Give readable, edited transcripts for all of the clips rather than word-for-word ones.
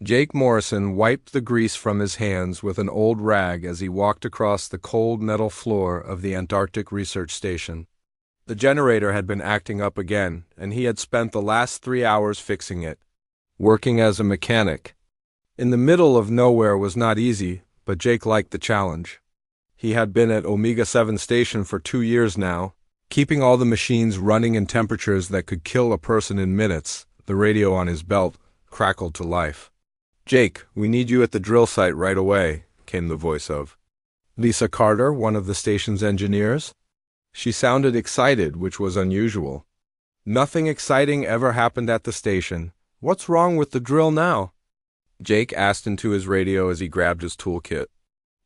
Jake Morrison wiped the grease from his hands with an old rag as he walked across the cold metal floor of the Antarctic Research Station. The generator had been acting up again, and he had spent the last 3 hours fixing it, working as a mechanic. In the middle of nowhere was not easy, but Jake liked the challenge. He had been at Omega 7 Station for 2 years now, keeping all the machines running in temperatures that could kill a person in minutes. The radio on his belt crackled to life. "Jake, we need you at the drill site right away," came the voice of Lisa Carter, one of the station's engineers. She sounded excited, which was unusual. "Nothing exciting ever happened at the station. What's wrong with the drill now?" Jake asked into his radio as he grabbed his toolkit.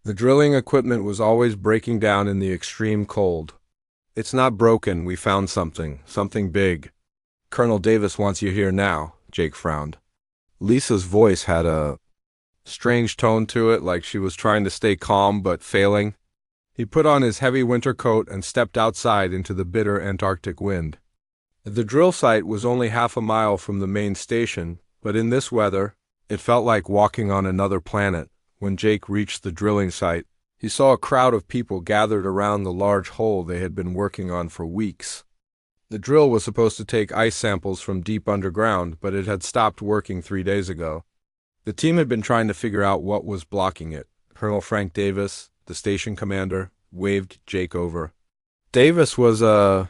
The drilling equipment was always breaking down in the extreme cold. "It's not broken, we found something big. Colonel Davis wants you here now," Jake frowned. Lisa's voice had a strange tone to it, like she was trying to stay calm but failing. He put on his heavy winter coat and stepped outside into the bitter Antarctic wind. The drill site was only half a mile from the main station, but in this weather, it felt like walking on another planet. When Jake reached the drilling site, he saw a crowd of people gathered around the large hole they had been working on for weeks. The drill was supposed to take ice samples from deep underground, but it had stopped working 3 days ago. The team had been trying to figure out what was blocking it. Colonel Frank Davis, the station commander, waved Jake over. Davis was a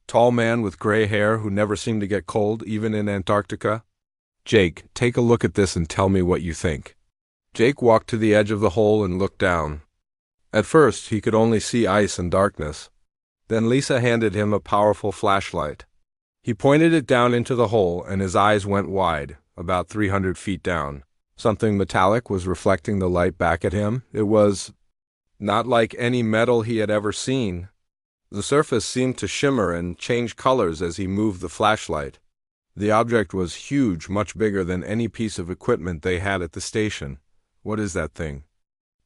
tall man with gray hair who never seemed to get cold, even in Antarctica. "Jake, take a look at this and tell me what you think." Jake walked to the edge of the hole and looked down. At first, he could only see ice and darkness. Then Lisa handed him a powerful flashlight. He pointed it down into the hole, and his eyes went wide, about 300 feet down. Something metallic was reflecting the light back at him. It was not like any metal he had ever seen. The surface seemed to shimmer and change colors as he moved the flashlight. The object was huge, much bigger than any piece of equipment they had at the station. "What is that thing?"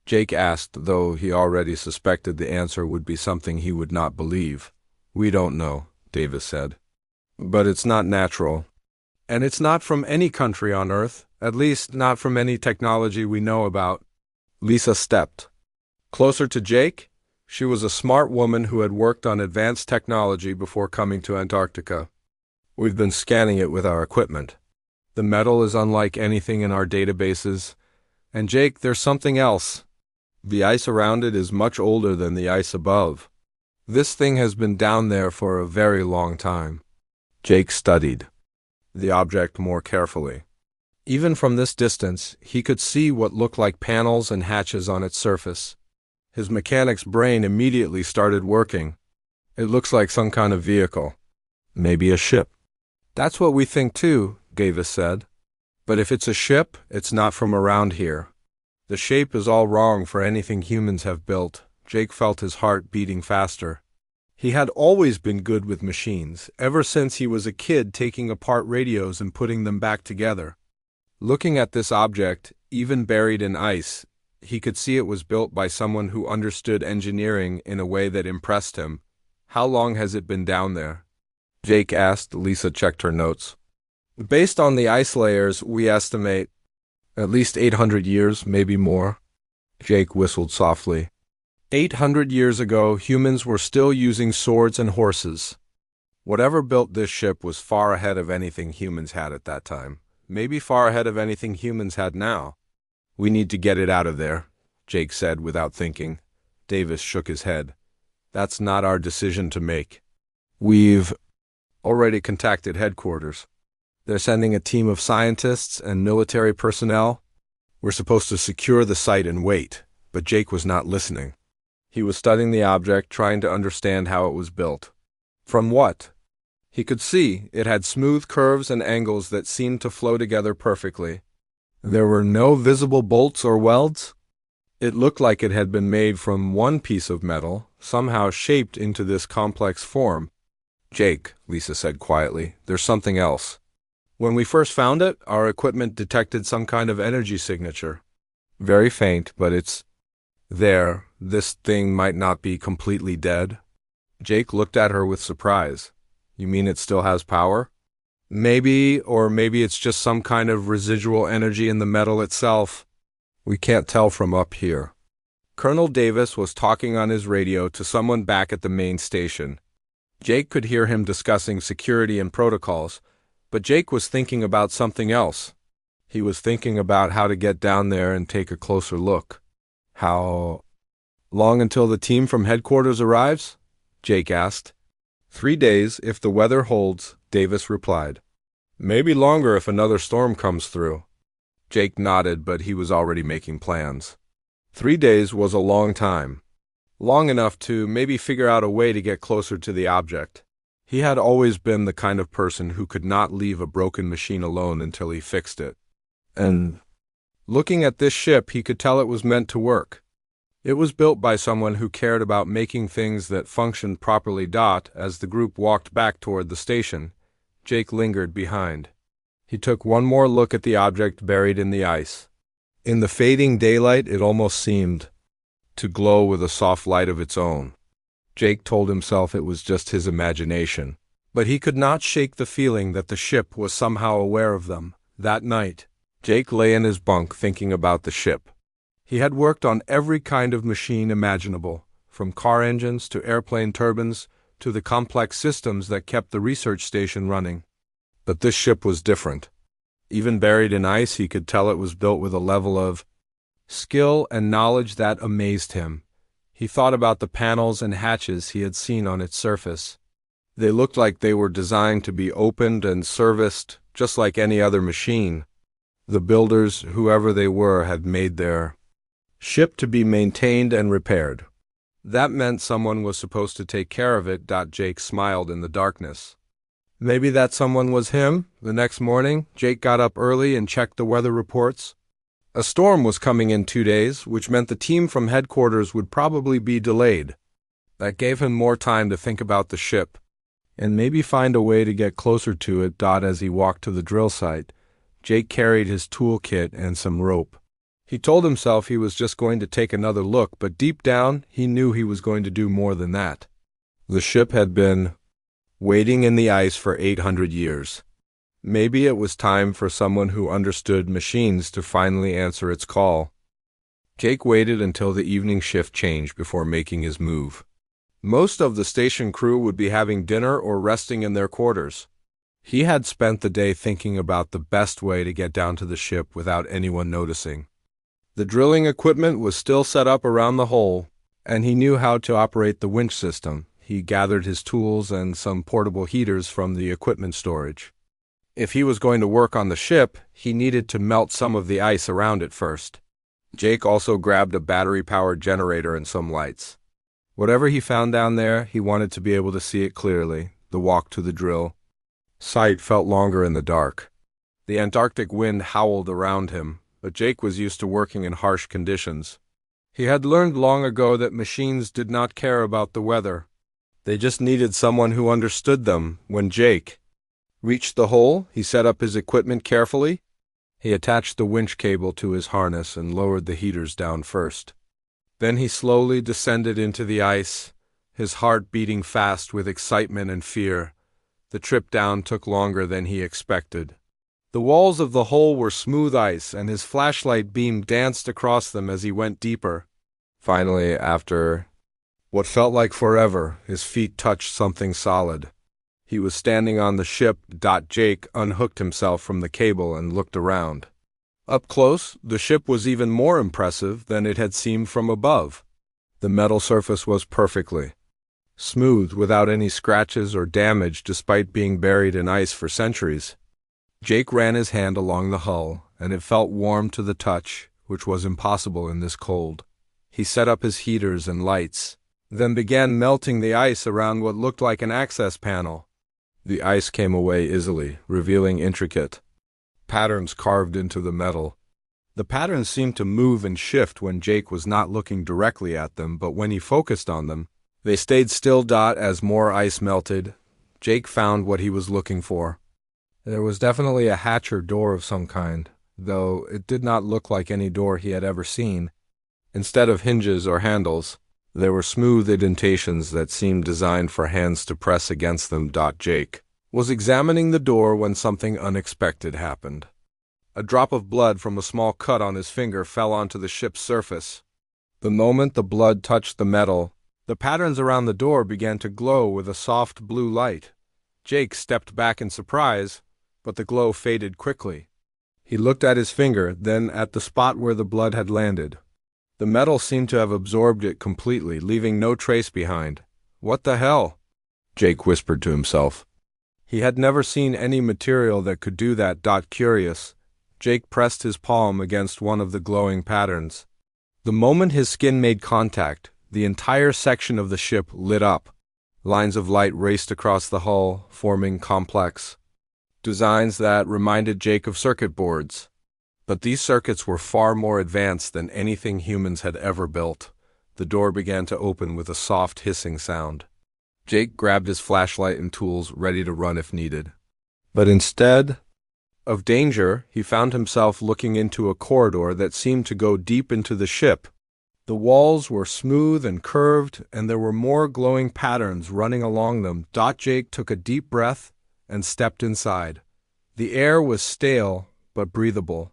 Jake asked, though he already suspected the answer would be something he would not believe. "We don't know," Davis said. "But it's not natural. And it's not from any country on Earth, at least not from any technology we know about." Lisa stepped closer to Jake. She was a smart woman who had worked on advanced technology before coming to Antarctica. "We've been scanning it with our equipment. The metal is unlike anything in our databases. And Jake, there's something else. The ice around it is much older than the ice above. This thing has been down there for a very long time." Jake studied the object more carefully. Even from this distance, he could see what looked like panels and hatches on its surface. His mechanic's brain immediately started working. "It looks like some kind of vehicle. Maybe a ship." "That's what we think too," Davis said. "But if it's a ship, it's not from around here. The shape is all wrong for anything humans have built." Jake felt his heart beating faster. He had always been good with machines, ever since he was a kid taking apart radios and putting them back together. Looking at this object, even buried in ice, he could see it was built by someone who understood engineering in a way that impressed him. "How long has it been down there?" Jake asked. Lisa checked her notes. "Based on the ice layers, we estimate at least 800 years, maybe more." Jake whistled softly. 800 years ago, humans were still using swords and horses. Whatever built this ship was far ahead of anything humans had at that time. Maybe far ahead of anything humans had now. "We need to get it out of there," Jake said without thinking. Davis shook his head. "That's not our decision to make. We've already contacted headquarters. They're sending a team of scientists and military personnel. We're supposed to secure the site and wait." But Jake was not listening. He was studying the object, trying to understand how it was built. From what? He could see it had smooth curves and angles that seemed to flow together perfectly. There were no visible bolts or welds. It looked like it had been made from one piece of metal, somehow shaped into this complex form. "Jake," Lisa said quietly, "there's something else. When we first found it, our equipment detected some kind of energy signature. Very faint, but it's there. This thing might not be completely dead." Jake looked at her with surprise. "You mean it still has power?" Maybe it's just some kind of residual energy in the metal itself. We can't tell from up here. Colonel Davis was talking on his radio to someone back at the main station. Jake could hear him discussing security and protocols, but Jake was thinking about something else. He was thinking about how to get down there and take a closer look. How long until the team from headquarters arrives? Jake asked. 3 days, if the weather holds, Davis replied. Maybe longer if another storm comes through. Jake nodded, but he was already making plans. 3 days was a long time. Long enough to maybe figure out a way to get closer to the object. He had always been the kind of person who could not leave a broken machine alone until he fixed it. And looking at this ship, he could tell it was meant to work. It was built by someone who cared about making things that functioned properly. As the group walked back toward the station, Jake lingered behind. He took one more look at the object buried in the ice. In the fading daylight, it almost seemed to glow with a soft light of its own. Jake told himself it was just his imagination, but he could not shake the feeling that the ship was somehow aware of them. That night, Jake lay in his bunk thinking about the ship. He had worked on every kind of machine imaginable, from car engines to airplane turbines to the complex systems that kept the research station running. But this ship was different. Even buried in ice, he could tell it was built with a level of skill and knowledge that amazed him. He thought about the panels and hatches he had seen on its surface. They looked like they were designed to be opened and serviced just like any other machine. The builders, whoever they were, had made their ship to be maintained and repaired. That meant someone was supposed to take care of it. Jake smiled in the darkness. Maybe that someone was him. The next morning, Jake got up early and checked the weather reports. A storm was coming in 2 days, which meant the team from headquarters would probably be delayed. That gave him more time to think about the ship, and maybe find a way to get closer to it. As he walked to the drill site, Jake carried his toolkit and some rope. He told himself he was just going to take another look, but deep down, he knew he was going to do more than that. The ship had been waiting in the ice for 800 years. Maybe it was time for someone who understood machines to finally answer its call. Jake waited until the evening shift changed before making his move. Most of the station crew would be having dinner or resting in their quarters. He had spent the day thinking about the best way to get down to the ship without anyone noticing. The drilling equipment was still set up around the hole, and he knew how to operate the winch system. He gathered his tools and some portable heaters from the equipment storage. If he was going to work on the ship, he needed to melt some of the ice around it first. Jake also grabbed a battery-powered generator and some lights. Whatever he found down there, he wanted to be able to see it clearly. The walk to the drill site felt longer in the dark. The Antarctic wind howled around him, but Jake was used to working in harsh conditions. He had learned long ago that machines did not care about the weather. They just needed someone who understood them. When Jake reached the hole, he set up his equipment carefully. He attached the winch cable to his harness and lowered the heaters down first. Then he slowly descended into the ice, his heart beating fast with excitement and fear. The trip down took longer than he expected. The walls of the hole were smooth ice, and his flashlight beam danced across them as he went deeper. Finally, after what felt like forever, his feet touched something solid. He was standing on the ship. Jake unhooked himself from the cable and looked around. Up close, the ship was even more impressive than it had seemed from above. The metal surface was perfectly smooth, without any scratches or damage, despite being buried in ice for centuries. Jake ran his hand along the hull, and it felt warm to the touch, which was impossible in this cold. He set up his heaters and lights, then began melting the ice around what looked like an access panel. The ice came away easily, revealing intricate patterns carved into the metal. The patterns seemed to move and shift when Jake was not looking directly at them, but when he focused on them, they stayed still. As more ice melted, Jake found what he was looking for. There was definitely a hatch or door of some kind, though it did not look like any door he had ever seen. Instead of hinges or handles, there were smooth indentations that seemed designed for hands to press against them. Jake was examining the door when something unexpected happened. A drop of blood from a small cut on his finger fell onto the ship's surface. The moment the blood touched the metal, the patterns around the door began to glow with a soft blue light. Jake stepped back in surprise, but the glow faded quickly. He looked at his finger, then at the spot where the blood had landed. The metal seemed to have absorbed it completely, leaving no trace behind. "What the hell?" Jake whispered to himself. He had never seen any material that could do that. Curious, Jake pressed his palm against one of the glowing patterns. The moment his skin made contact, the entire section of the ship lit up. Lines of light raced across the hull, forming complex designs that reminded Jake of circuit boards. But these circuits were far more advanced than anything humans had ever built. The door began to open with a soft hissing sound. Jake grabbed his flashlight and tools, ready to run if needed. But instead of danger, he found himself looking into a corridor that seemed to go deep into the ship. The walls were smooth and curved, and there were more glowing patterns running along them. Jake took a deep breath and stepped inside. The air was stale but breathable.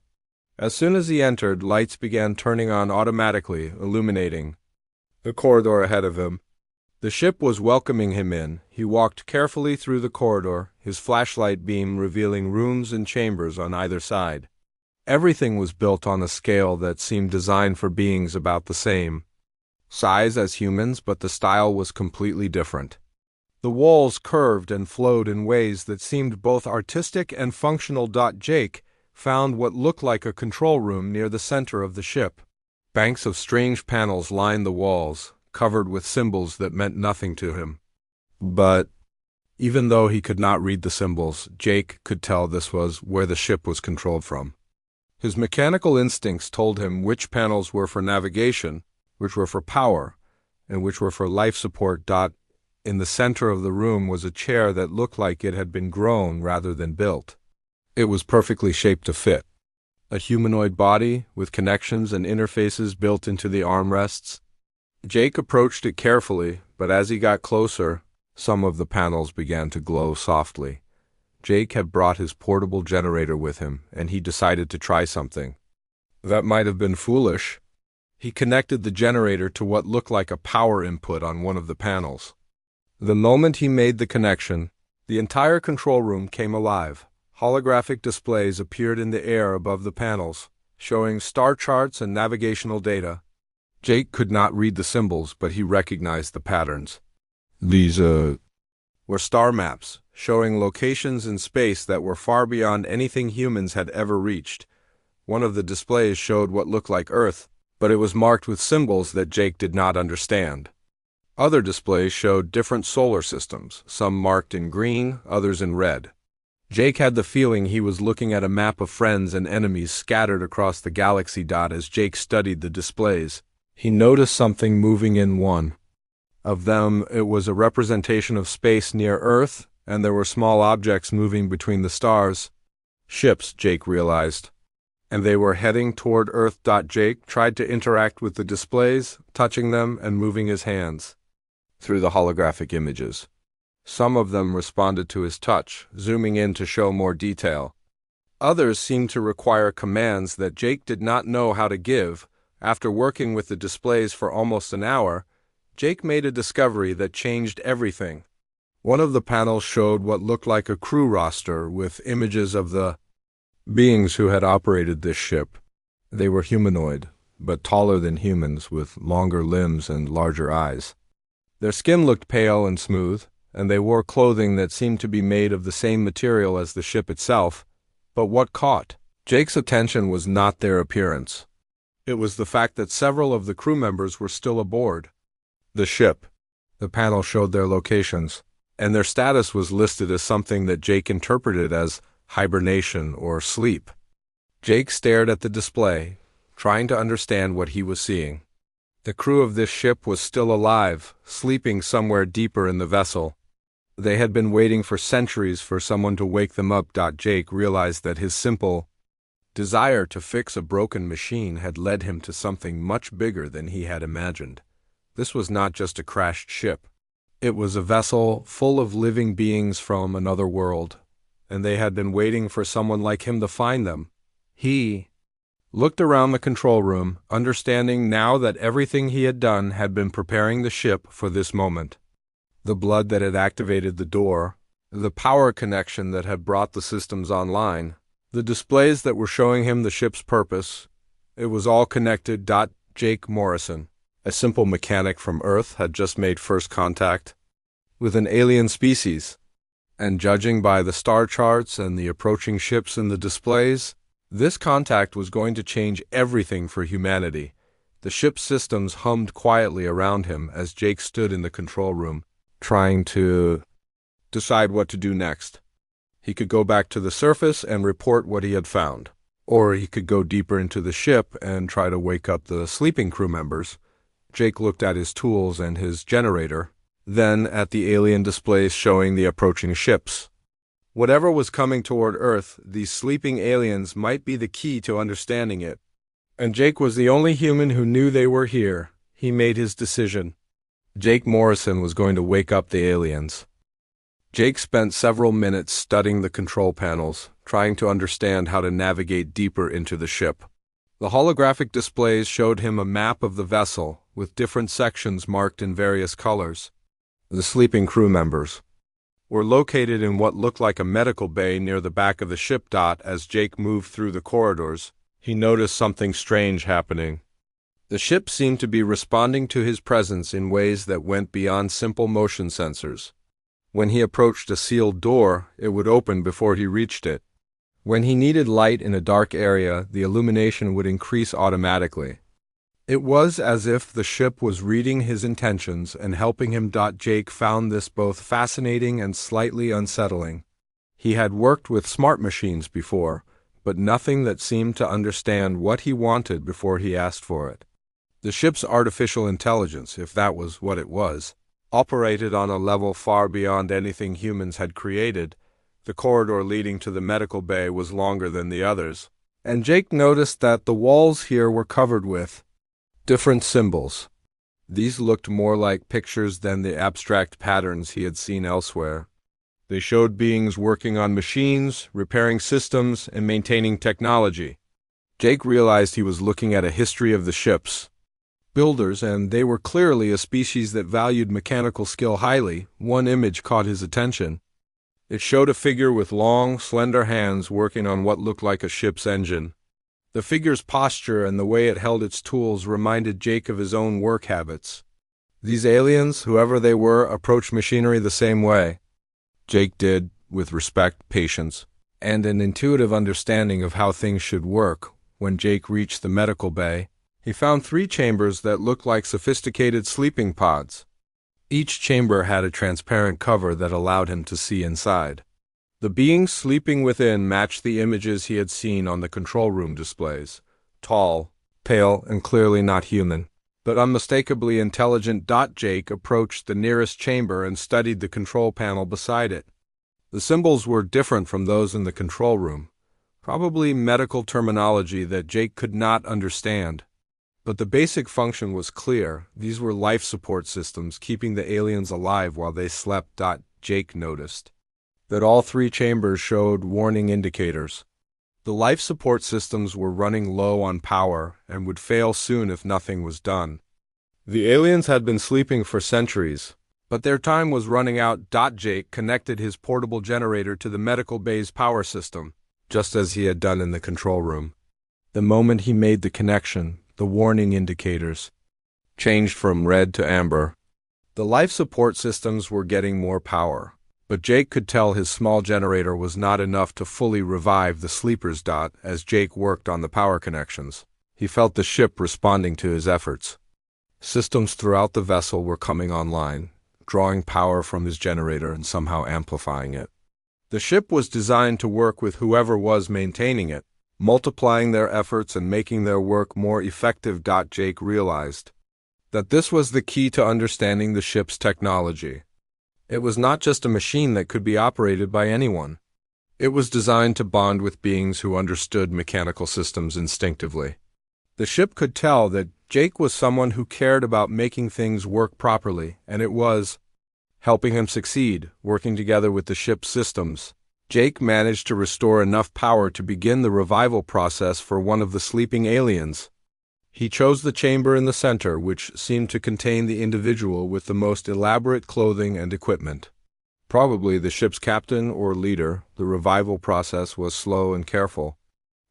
As soon as he entered, lights began turning on automatically, illuminating the corridor ahead of him. The ship was welcoming him in. He walked carefully through the corridor, his flashlight beam revealing rooms and chambers on either side. Everything was built on a scale that seemed designed for beings about the same size as humans, but the style was completely different. The walls curved and flowed in ways that seemed both artistic and functional. Jake found what looked like a control room near the center of the ship. Banks of strange panels lined the walls, covered with symbols that meant nothing to him. But even though he could not read the symbols, Jake could tell this was where the ship was controlled from. His mechanical instincts told him which panels were for navigation, which were for power, and which were for life support. In the center of the room was a chair that looked like it had been grown rather than built. It was perfectly shaped to fit. A humanoid body with connections and interfaces built into the armrests. Jake approached it carefully, but as he got closer, some of the panels began to glow softly. Jake had brought his portable generator with him, and he decided to try something. That might have been foolish. He connected the generator to what looked like a power input on one of the panels. The moment he made the connection, the entire control room came alive. Holographic displays appeared in the air above the panels, showing star charts and navigational data. Jake could not read the symbols, but he recognized the patterns. These were star maps, showing locations in space that were far beyond anything humans had ever reached. One of the displays showed what looked like Earth, but it was marked with symbols that Jake did not understand. Other displays showed different solar systems, some marked in green, others in red. Jake had the feeling he was looking at a map of friends and enemies scattered across the galaxy. As Jake studied the displays, he noticed something moving in one of them. It was a representation of space near Earth, and there were small objects moving between the stars. Ships, Jake realized. And they were heading toward Earth. Jake tried to interact with the displays, touching them and moving his hands through the holographic images. Some of them responded to his touch, zooming in to show more detail. Others seemed to require commands that Jake did not know how to give. After working with the displays for almost an hour, Jake made a discovery that changed everything. One of the panels showed what looked like a crew roster with images of the beings who had operated this ship. They were humanoid, but taller than humans, with longer limbs and larger eyes. Their skin looked pale and smooth, and they wore clothing that seemed to be made of the same material as the ship itself. But what caught Jake's attention was not their appearance. It was the fact that several of the crew members were still aboard the ship. The panel showed their locations, and their status was listed as something that Jake interpreted as hibernation or sleep. Jake stared at the display, trying to understand what he was seeing. The crew of this ship was still alive, sleeping somewhere deeper in the vessel. They had been waiting for centuries for someone to wake them up. Jake realized that his simple desire to fix a broken machine had led him to something much bigger than he had imagined. This was not just a crashed ship. It was a vessel full of living beings from another world, and they had been waiting for someone like him to find them. He looked around the control room, understanding now that everything he had done had been preparing the ship for this moment. The blood that had activated the door, the power connection that had brought the systems online, the displays that were showing him the ship's purpose, it was all connected. Jake Morrison, a simple mechanic from Earth, had just made first contact with an alien species, and judging by the star charts and the approaching ships in the displays, this contact was going to change everything for humanity. The ship's systems hummed quietly around him as Jake stood in the control room, trying to decide what to do next. He could go back to the surface and report what he had found, or he could go deeper into the ship and try to wake up the sleeping crew members. Jake looked at his tools and his generator, then at the alien displays showing the approaching ships. Whatever was coming toward Earth, these sleeping aliens might be the key to understanding it. And Jake was the only human who knew they were here. He made his decision. Jake Morrison was going to wake up the aliens. Jake spent several minutes studying the control panels, trying to understand how to navigate deeper into the ship. The holographic displays showed him a map of the vessel, with different sections marked in various colors. The sleeping crew members were located in what looked like a medical bay near the back of the ship. As Jake moved through the corridors, he noticed something strange happening. The ship seemed to be responding to his presence in ways that went beyond simple motion sensors. When he approached a sealed door, it would open before he reached it. When he needed light in a dark area, the illumination would increase automatically. It was as if the ship was reading his intentions and helping him. Jake found this both fascinating and slightly unsettling. He had worked with smart machines before, but nothing that seemed to understand what he wanted before he asked for it. The ship's artificial intelligence, if that was what it was, operated on a level far beyond anything humans had created. The corridor leading to the medical bay was longer than the others, and Jake noticed that the walls here were covered with different symbols. These looked more like pictures than the abstract patterns he had seen elsewhere. They showed beings working on machines, repairing systems, and maintaining technology. Jake realized he was looking at a history of the ship's builders, and they were clearly a species that valued mechanical skill highly. One image caught his attention. It showed a figure with long, slender hands working on what looked like a ship's engine. The figure's posture and the way it held its tools reminded Jake of his own work habits. These aliens, whoever they were, approached machinery the same way. Jake did, with respect, patience, and an intuitive understanding of how things should work. When Jake reached the medical bay, he found 3 chambers that looked like sophisticated sleeping pods. Each chamber had a transparent cover that allowed him to see inside. The beings sleeping within matched the images he had seen on the control room displays. Tall, pale, and clearly not human, but unmistakably intelligent. Jake approached the nearest chamber and studied the control panel beside it. The symbols were different from those in the control room, probably medical terminology that Jake could not understand. But the basic function was clear. These were life support systems keeping the aliens alive while they slept. Jake noticed that all 3 chambers showed warning indicators. The life support systems were running low on power and would fail soon if nothing was done. The aliens had been sleeping for centuries, but their time was running out. Jake connected his portable generator to the medical bay's power system, just as he had done in the control room. The moment he made the connection, the warning indicators changed from red to amber. The life support systems were getting more power, but Jake could tell his small generator was not enough to fully revive the sleepers. As Jake worked on the power connections, he felt the ship responding to his efforts. Systems throughout the vessel were coming online, drawing power from his generator and somehow amplifying it. The ship was designed to work with whoever was maintaining it, multiplying their efforts and making their work more effective. Jake realized that this was the key to understanding the ship's technology. It was not just a machine that could be operated by anyone. It was designed to bond with beings who understood mechanical systems instinctively. The ship could tell that Jake was someone who cared about making things work properly, and it was helping him succeed, working together with the ship's systems. Jake managed to restore enough power to begin the revival process for one of the sleeping aliens. He chose the chamber in the center, which seemed to contain the individual with the most elaborate clothing and equipment. Probably the ship's captain or leader, the revival process was slow and careful.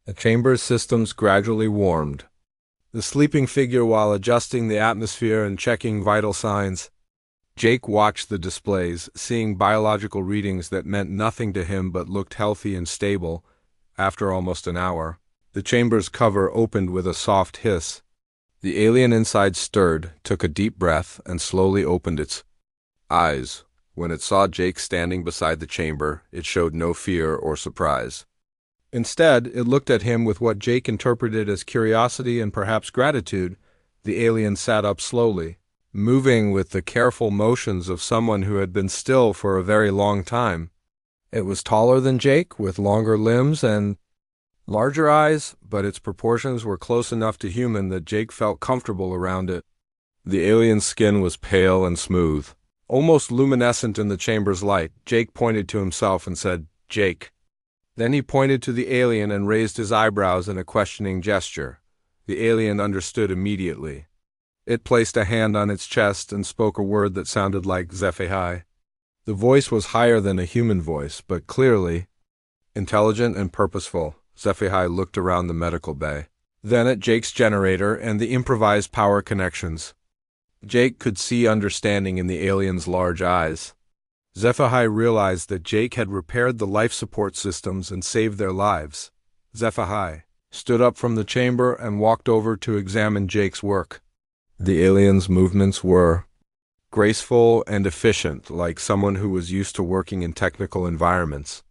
The chamber's systems gradually warmed. The sleeping figure while adjusting the atmosphere and checking vital signs. Jake watched the displays, seeing biological readings that meant nothing to him but looked healthy and stable. After almost an hour, the chamber's cover opened with a soft hiss. The alien inside stirred, took a deep breath, and slowly opened its eyes. When it saw Jake standing beside the chamber, it showed no fear or surprise. Instead, it looked at him with what Jake interpreted as curiosity and perhaps gratitude. The alien sat up slowly, moving with the careful motions of someone who had been still for a very long time. It was taller than Jake, with longer limbs and larger eyes, but its proportions were close enough to human that Jake felt comfortable around it. The alien's skin was pale and smooth, almost luminescent in the chamber's light. Jake pointed to himself and said, "Jake." Then he pointed to the alien and raised his eyebrows in a questioning gesture. The alien understood immediately. It placed a hand on its chest and spoke a word that sounded like HFY. The voice was higher than a human voice, but clearly intelligent and purposeful. HFY looked around the medical bay, then at Jake's generator and the improvised power connections. Jake could see understanding in the alien's large eyes. HFY realized that Jake had repaired the life support systems and saved their lives. HFY stood up from the chamber and walked over to examine Jake's work. The alien's movements were graceful and efficient, like someone who was used to working in technical environments.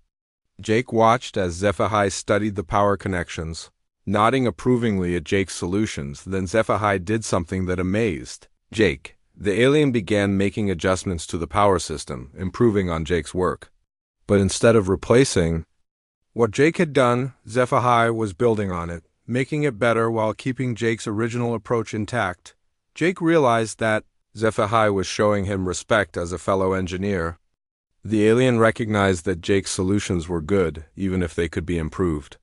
Jake watched as HFY studied the power connections, nodding approvingly at Jake's solutions. Then HFY did something that amazed Jake. The alien began making adjustments to the power system, improving on Jake's work. But instead of replacing what Jake had done, HFY was building on it, making it better while keeping Jake's original approach intact. Jake realized that HFY was showing him respect as a fellow engineer. The alien recognized that Jake's solutions were good, even if they could be improved.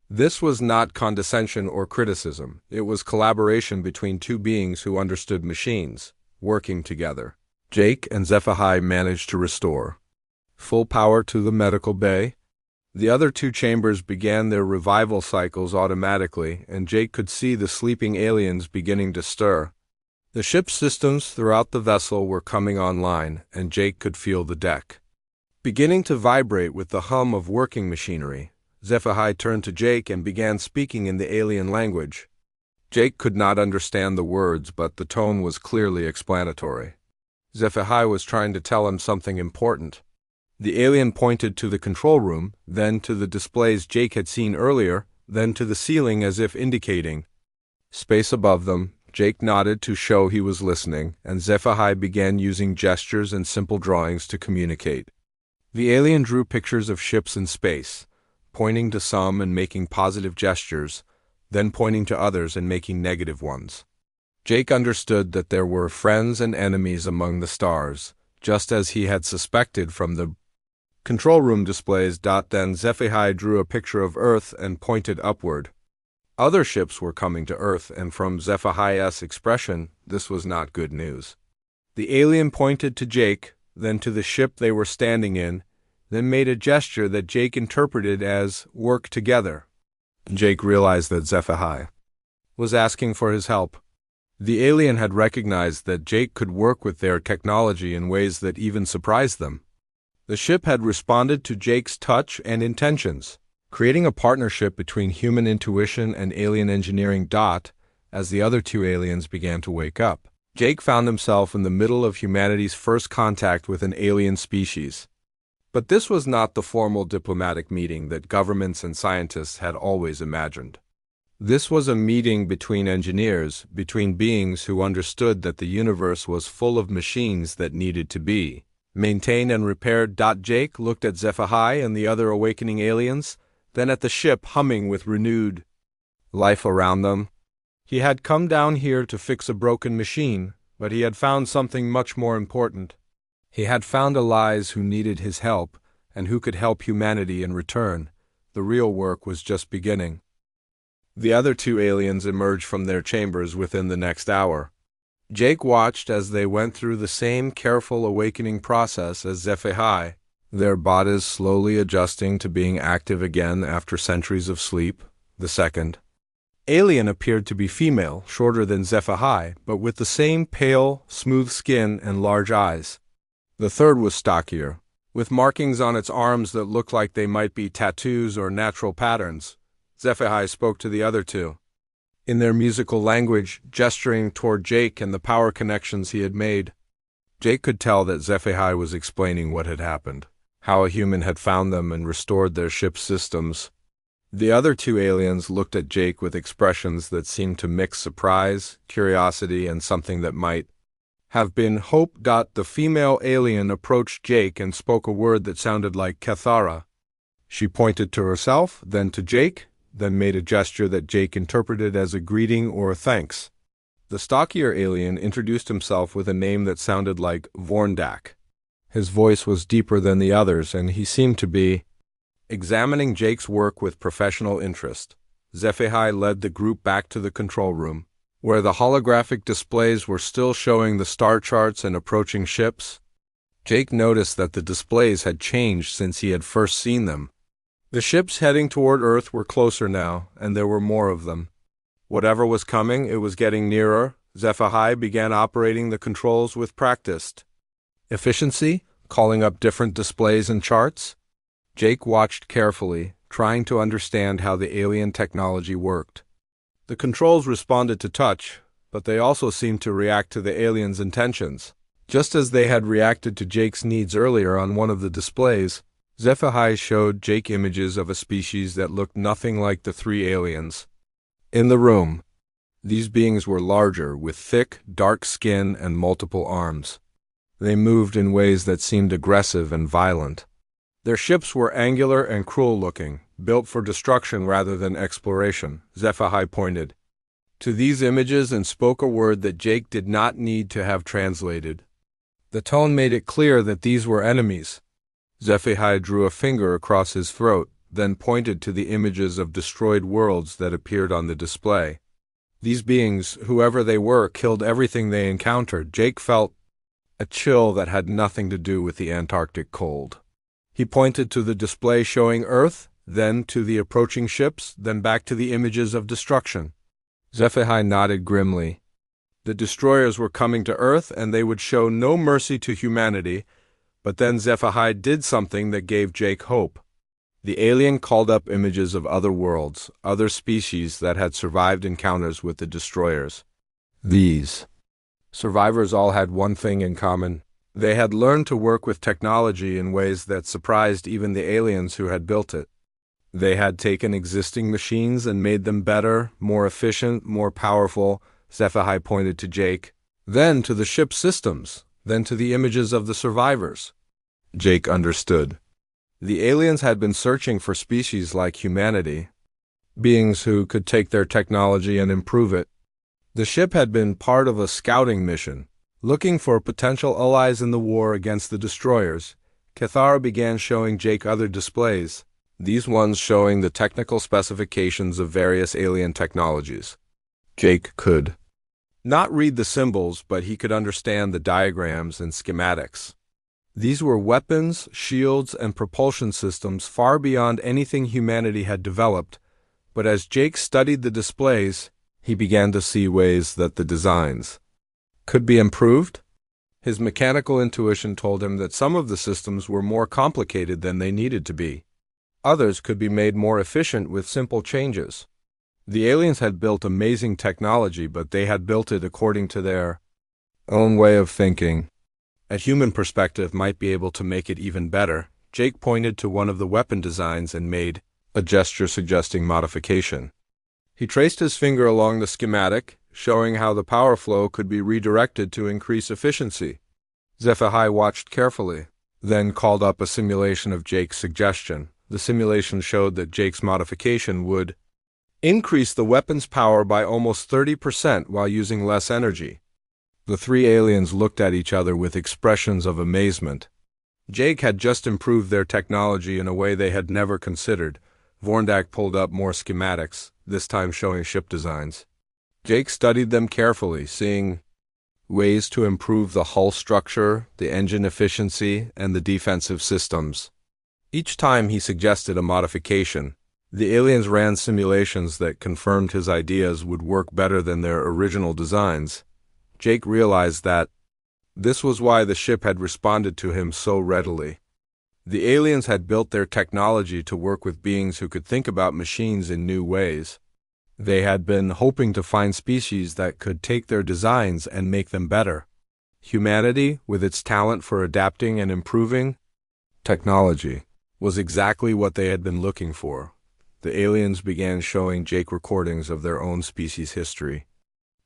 This was not condescension or criticism. It was collaboration between two beings who understood machines, working together. Jake and HFY managed to restore full power to the medical bay. The other two chambers began their revival cycles automatically, and Jake could see the sleeping aliens beginning to stir. The ship's systems throughout the vessel were coming online, and Jake could feel the deck beginning to vibrate with the hum of working machinery. HFY turned to Jake and began speaking in the alien language. Jake could not understand the words, but the tone was clearly explanatory. HFY was trying to tell him something important. The alien pointed to the control room, then to the displays Jake had seen earlier, then to the ceiling as if indicating space above them. Jake nodded to show he was listening, and HFY began using gestures and simple drawings to communicate. The alien drew pictures of ships in space, pointing to some and making positive gestures, then pointing to others and making negative ones. Jake understood that there were friends and enemies among the stars, just as he had suspected from the control room displays. Then HFY drew a picture of Earth and pointed upward. Other ships were coming to Earth, and from HFY's expression, this was not good news. The alien pointed to Jake, then to the ship they were standing in, then made a gesture that Jake interpreted as work together. Jake realized that HFY was asking for his help. The alien had recognized that Jake could work with their technology in ways that even surprised them. The ship had responded to Jake's touch and intentions, creating a partnership between human intuition and alien engineering. As the other two aliens began to wake up, Jake found himself in the middle of humanity's first contact with an alien species. But this was not the formal diplomatic meeting that governments and scientists had always imagined. This was a meeting between engineers, between beings who understood that the universe was full of machines that needed to be maintained and repaired. Jake looked at HFY and the other awakening aliens, then at the ship humming with renewed life around them. He had come down here to fix a broken machine, but he had found something much more important. He had found allies who needed his help and who could help humanity in return. The real work was just beginning. The other two aliens emerged from their chambers within the next hour. Jake watched as they went through the same careful awakening process as HFY, their bodies slowly adjusting to being active again after centuries of sleep. The second alien appeared to be female, shorter than HFY, but with the same pale, smooth skin and large eyes. The third was stockier, with markings on its arms that looked like they might be tattoos or natural patterns. HFY spoke to the other two in their musical language, gesturing toward Jake and the power connections he had made. Jake could tell that HFY was explaining what had happened, how a human had found them and restored their ship's systems. The other two aliens looked at Jake with expressions that seemed to mix surprise, curiosity, and something that might have been hope. The female alien approached Jake and spoke a word that sounded like Cathara. She pointed to herself, then to Jake, then made a gesture that Jake interpreted as a greeting or a thanks. The stockier alien introduced himself with a name that sounded like Vorndak. His voice was deeper than the others, and he seemed to be examining Jake's work with professional interest. HFY led the group back to the control room, where the holographic displays were still showing the star charts and approaching ships. Jake noticed that the displays had changed since he had first seen them. The ships heading toward Earth were closer now, and there were more of them. Whatever was coming, it was getting nearer. HFY began operating the controls with practiced efficiency, calling up different displays and charts. Jake watched carefully, trying to understand how the alien technology worked. The controls responded to touch, but they also seemed to react to the aliens' intentions. Just as they had reacted to Jake's needs earlier on one of the displays, HFY showed Jake images of a species that looked nothing like the three aliens in the room. These beings were larger, with thick, dark skin and multiple arms. They moved in ways that seemed aggressive and violent. Their ships were angular and cruel-looking, built for destruction rather than exploration. HFY pointed to these images and spoke a word that Jake did not need to have translated. The tone made it clear that these were enemies. HFY drew a finger across his throat, then pointed to the images of destroyed worlds that appeared on the display. These beings, whoever they were, killed everything they encountered. Jake felt a chill that had nothing to do with the Antarctic cold. He pointed to the display showing Earth, then to the approaching ships, then back to the images of destruction. HFY nodded grimly. The destroyers were coming to Earth, and they would show no mercy to humanity. But then HFY did something that gave Jake hope. The alien called up images of other worlds, other species that had survived encounters with the destroyers. These survivors all had one thing in common. They had learned to work with technology in ways that surprised even the aliens who had built it. They had taken existing machines and made them better, more efficient, more powerful. HFY pointed to Jake, then to the ship's systems, then to the images of the survivors. Jake understood. The aliens had been searching for species like humanity, beings who could take their technology and improve it. The ship had been part of a scouting mission, looking for potential allies in the war against the destroyers. Cathara began showing Jake other displays, these ones showing the technical specifications of various alien technologies. Jake could not read the symbols, but he could understand the diagrams and schematics. These were weapons, shields, and propulsion systems far beyond anything humanity had developed, but as Jake studied the displays, he began to see ways that the designs could be improved. His mechanical intuition told him that some of the systems were more complicated than they needed to be. Others could be made more efficient with simple changes. The aliens had built amazing technology, but they had built it according to their own way of thinking. A human perspective might be able to make it even better. Jake pointed to one of the weapon designs and made a gesture suggesting modification. He traced his finger along the schematic, showing how the power flow could be redirected to increase efficiency. HFY watched carefully, then called up a simulation of Jake's suggestion. The simulation showed that Jake's modification would increase the weapon's power by almost 30% while using less energy. The three aliens looked at each other with expressions of amazement. Jake had just improved their technology in a way they had never considered. Vorndak pulled up more schematics, this time showing ship designs. Jake studied them carefully, seeing ways to improve the hull structure, the engine efficiency, and the defensive systems. Each time he suggested a modification, the aliens ran simulations that confirmed his ideas would work better than their original designs. Jake realized that this was why the ship had responded to him so readily. The aliens had built their technology to work with beings who could think about machines in new ways. They had been hoping to find species that could take their designs and make them better. Humanity, with its talent for adapting and improving technology, was exactly what they had been looking for. The aliens began showing Jake recordings of their own species' history.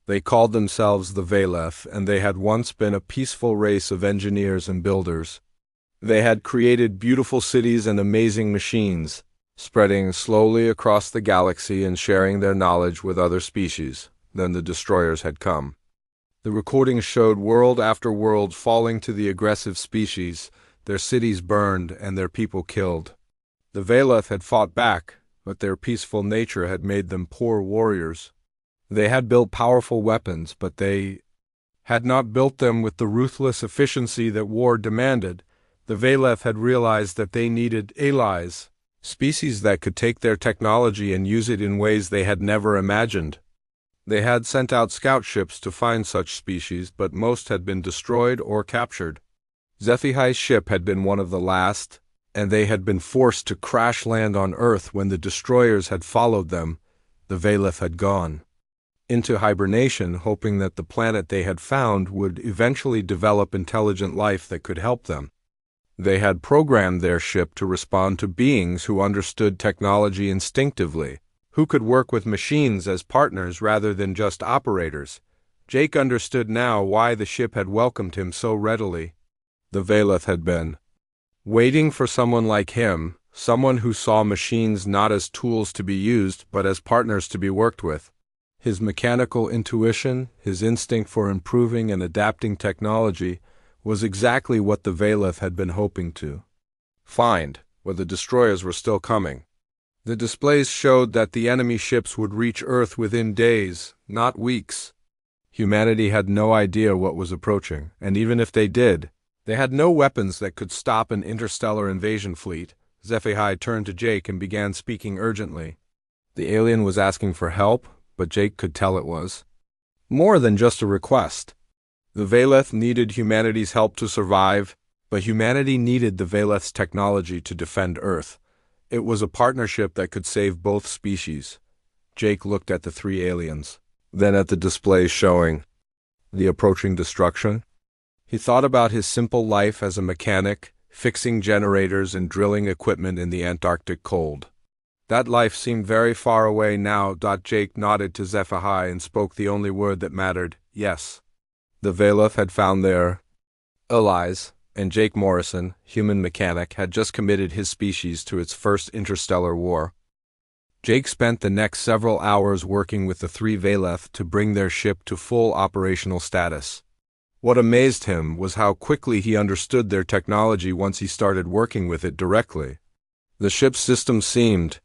They called themselves the Valeth, and they had once been a peaceful race of engineers and builders. They had created beautiful cities and amazing machines, spreading slowly across the galaxy and sharing their knowledge with other species. Then the destroyers had come. The recordings showed world after world falling to the aggressive species, their cities burned and their people killed. The Valeth had fought back, but their peaceful nature had made them poor warriors. They had built powerful weapons, but they had not built them with the ruthless efficiency that war demanded. The Valeth had realized that they needed allies, species that could take their technology and use it in ways they had never imagined. They had sent out scout ships to find such species, but most had been destroyed or captured. HFY's ship had been one of the last, and they had been forced to crash land on Earth when the destroyers had followed them. The Valeth had gone into hibernation, hoping that the planet they had found would eventually develop intelligent life that could help them. They had programmed their ship to respond to beings who understood technology instinctively, who could work with machines as partners rather than just operators. Jake understood now why the ship had welcomed him so readily. The Valeth had been waiting for someone like him, someone who saw machines not as tools to be used but as partners to be worked with. His mechanical intuition, his instinct for improving and adapting technology, was exactly what the Valeth had been hoping to find, where the destroyers were still coming. The displays showed that the enemy ships would reach Earth within days, not weeks. Humanity had no idea what was approaching, and even if they did, they had no weapons that could stop an interstellar invasion fleet. HFY turned to Jake and began speaking urgently. The alien was asking for help, but Jake could tell it was more than just a request. The Valeth needed humanity's help to survive, but humanity needed the Valeth's technology to defend Earth. It was a partnership that could save both species. Jake looked at the three aliens, then at the displays showing the approaching destruction. He thought about his simple life as a mechanic, fixing generators and drilling equipment in the Antarctic cold. That life seemed very far away now. Jake nodded to HFY and spoke the only word that mattered, yes. The Valeth had found their allies, and Jake Morrison, human mechanic, had just committed his species to its first interstellar war. Jake spent the next several hours working with the three Valeth to bring their ship to full operational status. What amazed him was how quickly he understood their technology once he started working with it directly. The ship's systems seemed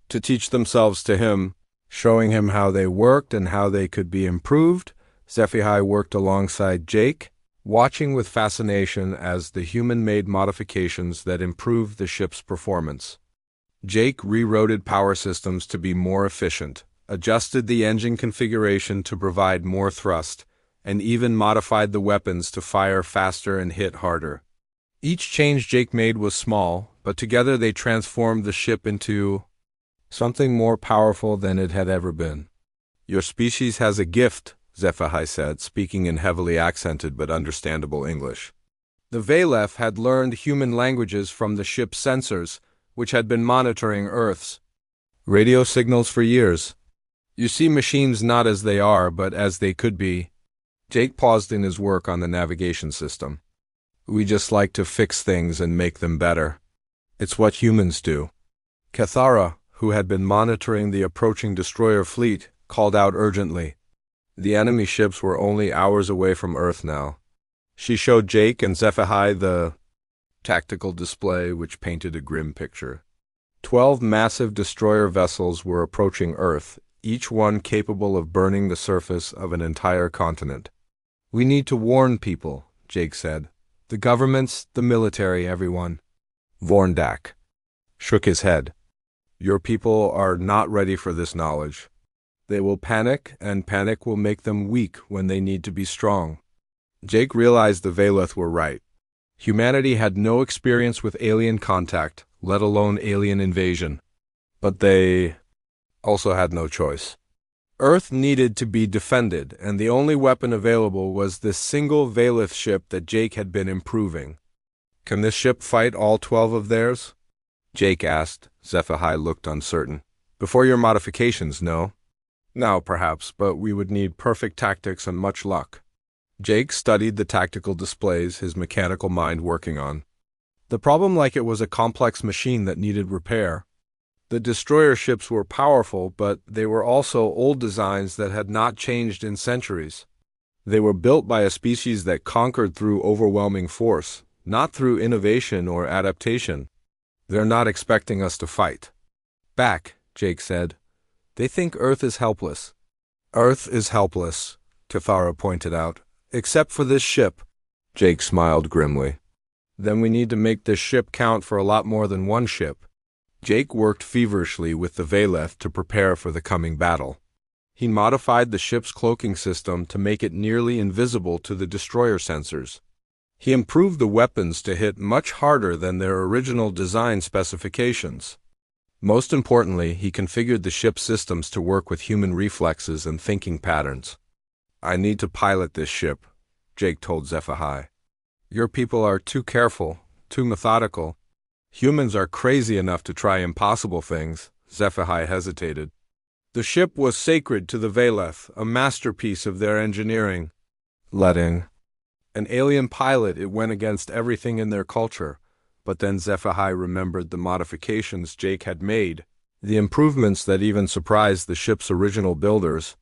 to teach themselves to him, showing him how they worked and how they could be improved. HFY worked alongside Jake, watching with fascination as the human made modifications that improved the ship's performance. Jake rerouted power systems to be more efficient, adjusted the engine configuration to provide more thrust, and even modified the weapons to fire faster and hit harder. Each change Jake made was small, but together they transformed the ship into something more powerful than it had ever been. "Your species has a gift," HFY said, speaking in heavily accented but understandable English. The Valeth had learned human languages from the ship's sensors, which had been monitoring Earth's radio signals for years. "You see machines not as they are, but as they could be." Jake paused in his work on the navigation system. "We just like to fix things and make them better. It's what humans do." Cathara, who had been monitoring the approaching destroyer fleet, called out urgently, The enemy ships were only hours away from Earth now. She showed Jake and HFY the tactical display, which painted a grim picture. 12 massive destroyer vessels were approaching Earth, each one capable of burning the surface of an entire continent. "We need to warn people," Jake said. "The governments, the military, everyone." Vorndak shook his head. "Your people are not ready for this knowledge. They will panic, and panic will make them weak when they need to be strong." Jake realized the Valeth were right. Humanity had no experience with alien contact, let alone alien invasion. But they also had no choice. Earth needed to be defended, and the only weapon available was this single Valeth ship that Jake had been improving. "Can this ship fight all 12 of theirs?" Jake asked. HFY looked uncertain. "Before your modifications, no." "Now, perhaps, but we would need perfect tactics and much luck." Jake studied the tactical displays, his mechanical mind working on the problem like it was a complex machine that needed repair. The destroyer ships were powerful, but they were also old designs that had not changed in centuries. They were built by a species that conquered through overwhelming force, not through innovation or adaptation. "They're not expecting us to fight back," Jake said. "They think Earth is helpless." "Earth is helpless," Tefara pointed out. "Except for this ship." Jake smiled grimly. "Then we need to make this ship count for a lot more than one ship." Jake worked feverishly with the Valeth to prepare for the coming battle. He modified the ship's cloaking system to make it nearly invisible to the destroyer sensors. He improved the weapons to hit much harder than their original design specifications. Most importantly, he configured the ship's systems to work with human reflexes and thinking patterns. "I need to pilot this ship," Jake told HFY. "Your people are too careful, too methodical. Humans are crazy enough to try impossible things." HFY hesitated. "The ship was sacred to the Valeth, a masterpiece of their engineering. Letting an alien pilot, it went against everything in their culture." But then HFY remembered the modifications Jake had made, the improvements that even surprised the ship's original builders.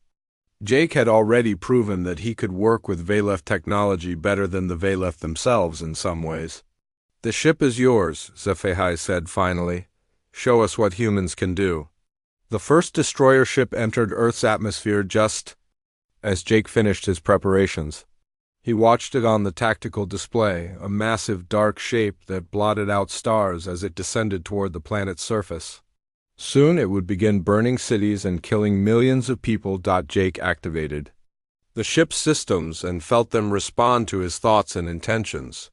Jake had already proven that he could work with Valeth technology better than the Valeth themselves in some ways. "The ship is yours," HFY said finally. "Show us what humans can do." The first destroyer ship entered Earth's atmosphere just as Jake finished his preparations. He watched it on the tactical display, a massive dark shape that blotted out stars as it descended toward the planet's surface. Soon it would begin burning cities and killing millions of people. Jake activated the ship's systems and felt them respond to his thoughts and intentions.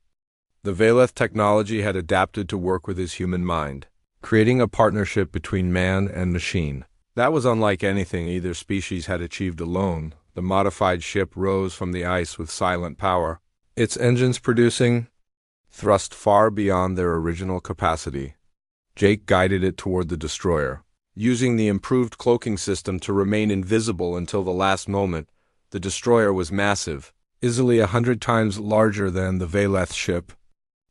The Valeth technology had adapted to work with his human mind, creating a partnership between man and machine. That was unlike anything either species had achieved alone. The modified ship rose from the ice with silent power, its engines producing thrust far beyond their original capacity. Jake guided it toward the destroyer, using the improved cloaking system to remain invisible until the last moment. The destroyer was massive, easily 100 times larger than the Valeth ship.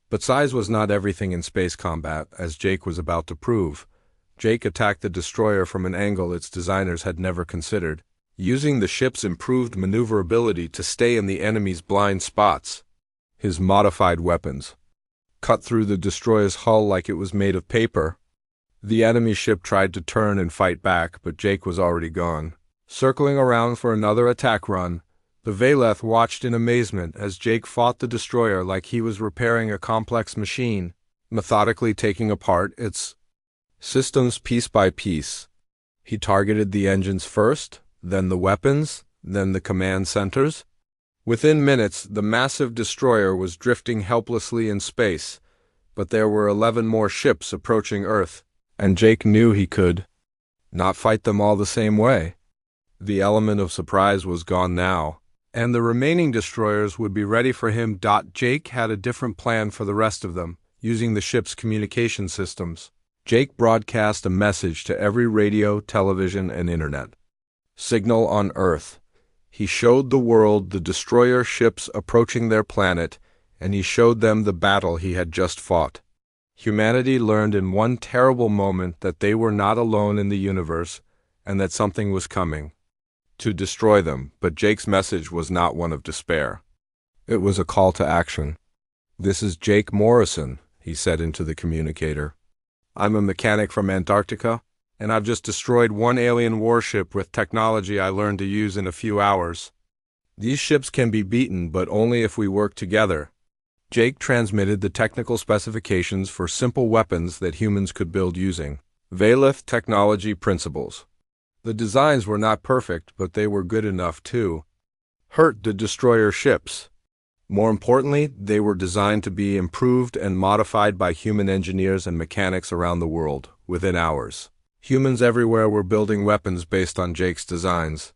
But size was not everything in space combat, as Jake was about to prove. Jake attacked the destroyer from an angle its designers had never considered, using the ship's improved maneuverability to stay in the enemy's blind spots. His modified weapons cut through the destroyer's hull like it was made of paper. The enemy ship tried to turn and fight back, but Jake was already gone. Circling around for another attack run, the Valeth watched in amazement as Jake fought the destroyer like he was repairing a complex machine, methodically taking apart its systems piece by piece. He targeted the engines first, then the weapons, then the command centers. Within minutes, the massive destroyer was drifting helplessly in space, but there were 11 more ships approaching Earth, and Jake knew he could not fight them all the same way. The element of surprise was gone now, and the remaining destroyers would be ready for him. Jake had a different plan for the rest of them, using the ship's communication systems. Jake broadcast a message to every radio, television, and internet. Signal on Earth. He showed the world the destroyer ships approaching their planet, and he showed them the battle he had just fought. Humanity learned in one terrible moment that they were not alone in the universe, and that something was coming. to destroy them, but Jake's message was not one of despair. It was a call to action. "This is Jake Morrison," he said into the communicator. "I'm a mechanic from Antarctica, and I've just destroyed one alien warship with technology I learned to use in a few hours. These ships can be beaten, but only if we work together." Jake transmitted the technical specifications for simple weapons that humans could build using Valeth technology principles. The designs were not perfect, but they were good enough to hurt the destroyer ships. More importantly, they were designed to be improved and modified by human engineers and mechanics around the world within hours. Humans everywhere were building weapons based on Jake's designs.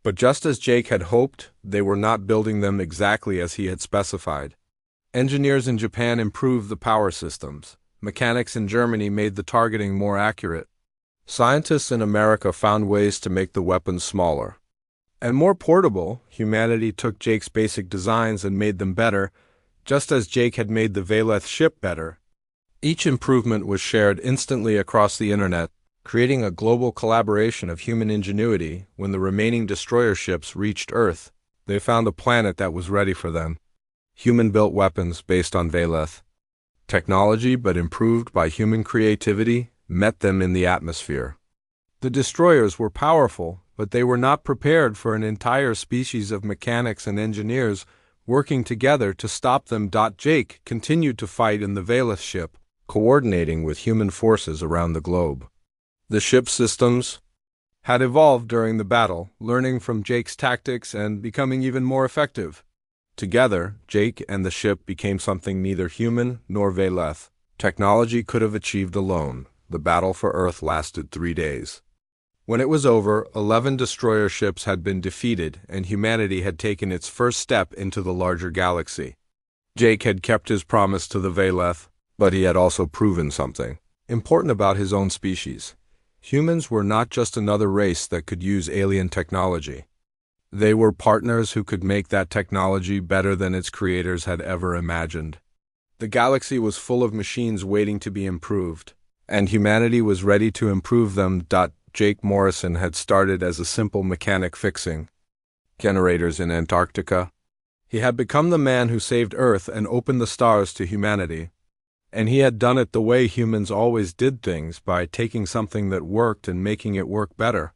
But just as Jake had hoped, they were not building them exactly as he had specified. Engineers in Japan improved the power systems. Mechanics in Germany made the targeting more accurate. Scientists in America found ways to make the weapons smaller and more portable. Humanity took Jake's basic designs and made them better, just as Jake had made the Valeth ship better. Each improvement was shared instantly across the internet, creating a global collaboration of human ingenuity. When the remaining destroyer ships reached Earth, they found a planet that was ready for them. Human-built weapons based on Valeth technology, but improved by human creativity, met them in the atmosphere. The destroyers were powerful, but they were not prepared for an entire species of mechanics and engineers working together to stop them. Jake continued to fight in the Valeth ship, coordinating with human forces around the globe. The ship's systems had evolved during the battle, learning from Jake's tactics and becoming even more effective. Together, Jake and the ship became something neither human nor Valeth technology could have achieved alone. The battle for Earth lasted 3 days. When it was over, 11 destroyer ships had been defeated, and humanity had taken its first step into the larger galaxy. Jake had kept his promise to the Valeth, but he had also proven something important about his own species. Humans were not just another race that could use alien technology. They were partners who could make that technology better than its creators had ever imagined. The galaxy was full of machines waiting to be improved, and humanity was ready to improve them. Jake Morrison had started as a simple mechanic fixing generators in Antarctica. He had become the man who saved Earth and opened the stars to humanity. And he had done it the way humans always did things, by taking something that worked and making it work better.